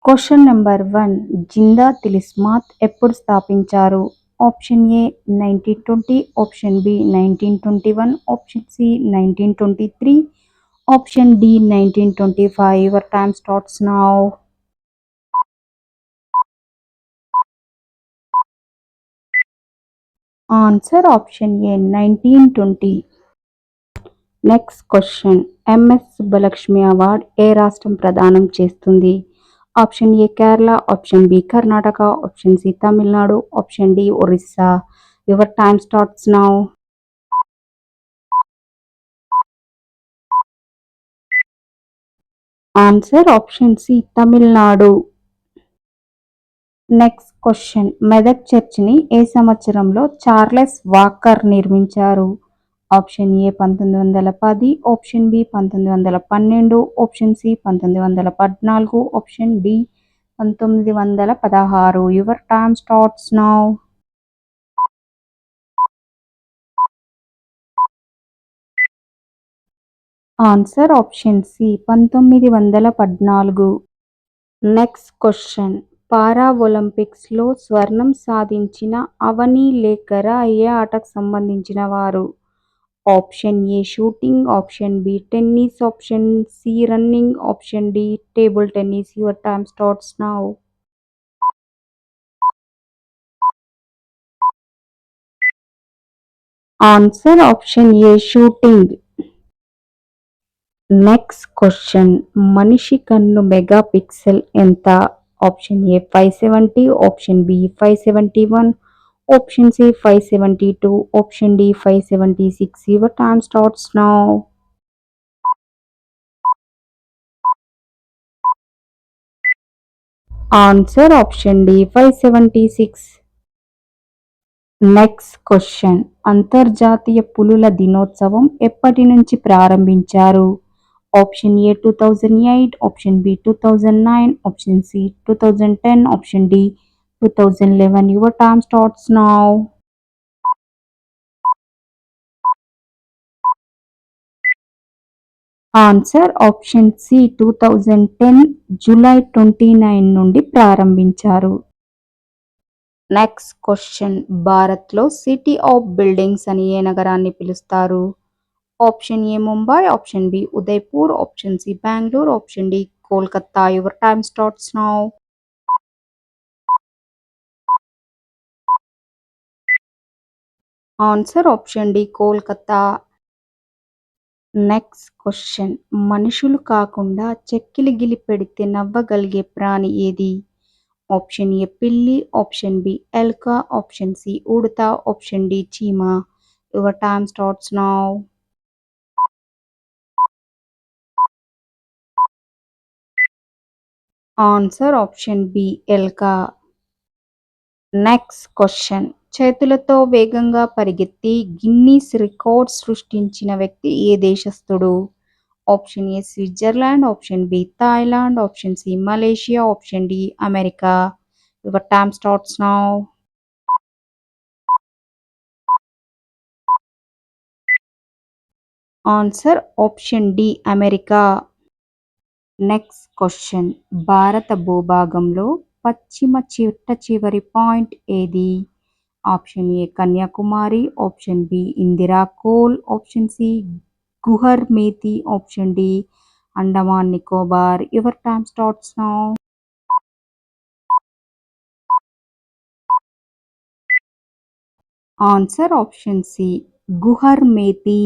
Question number 1. జిందా తిలిస్మాత్ ఎప్పుడు స్థాపించారు? Option A 1920, option B 1921, option C 1923, option D 1925. Your time starts now. Answer option A 1920. Next question. MS Subbulakshmi award ఏ రాష్ట్రం ప్రదానం చేస్తుంది? Option A Kerala, option B Karnataka, option C Tamil Nadu, option D Orissa. Your time starts now. Answer option C Tamil Nadu. Next question. Medak చర్చిని ఏ సంవత్సరంలో Charles Walker నిర్మించారు? Option A 1910, option B 1912, option C 1914, option D 1916. Your time starts now. Answer option C 1914. Next question. Para ఒలింపిక్స్లో స్వర్ణం సాధించిన అవని లేఖర ఏ ఆటకు సంబంధించిన వారు? Option A shooting, option B tennis, option C running, option D table tennis. Your time starts now. Answer option A shooting. Next question. మనిషి కన్ను megapixel ఎంత? Option A 570, option B 571, option C 572, option D 576. Your time starts now. Answer option D 576. Next question. అంతర్జాతీయ పులుల దినోత్సవం ఎప్పటి నుంచి ప్రారంభించారు? Option A 2008, option B 2009, option C 2010, option D 2011. Your time starts now. Answer option C 2010 July 29 నుండి ప్రారంభించారు. Next question. భారత్లో city of buildings అని ఏ నగరాన్ని పిలుస్తారు? Option A Mumbai, option B Udaipur, option C Bengaluru, option D Kolkata. Your time starts now. Answer option D Kolkata. Next question. మనుషులు కాకుండా చెక్కిలి గిలి పెడితే నవ్వగలిగే ప్రాణి ఏది? ఆప్షన్ ఏ పిల్లి, ఆప్షన్ బి ఎలుక, ఆప్షన్ సి ఉడత, ఆప్షన్ డి చీమ. Your time starts now. Answer option B ఎలుక. Next question. చేతులతో వేగంగా పరిగెత్తి గిన్నీస్ రికార్డ్ సృష్టించిన వ్యక్తి ఏ దేశస్థుడు? Option A Switzerland, option B Thailand, option C Malaysia, option D America. Your time starts now. Answer option D America. Next question. భారత భూభాగంలో పశ్చిమ చిట్ట చివరి పాయింట్ ఏది? Option A Kanyakumari, option B Indira Col, option C Guhar Moti, option D Andaman Nicobar. Your time starts now. Answer option C Guhar methi.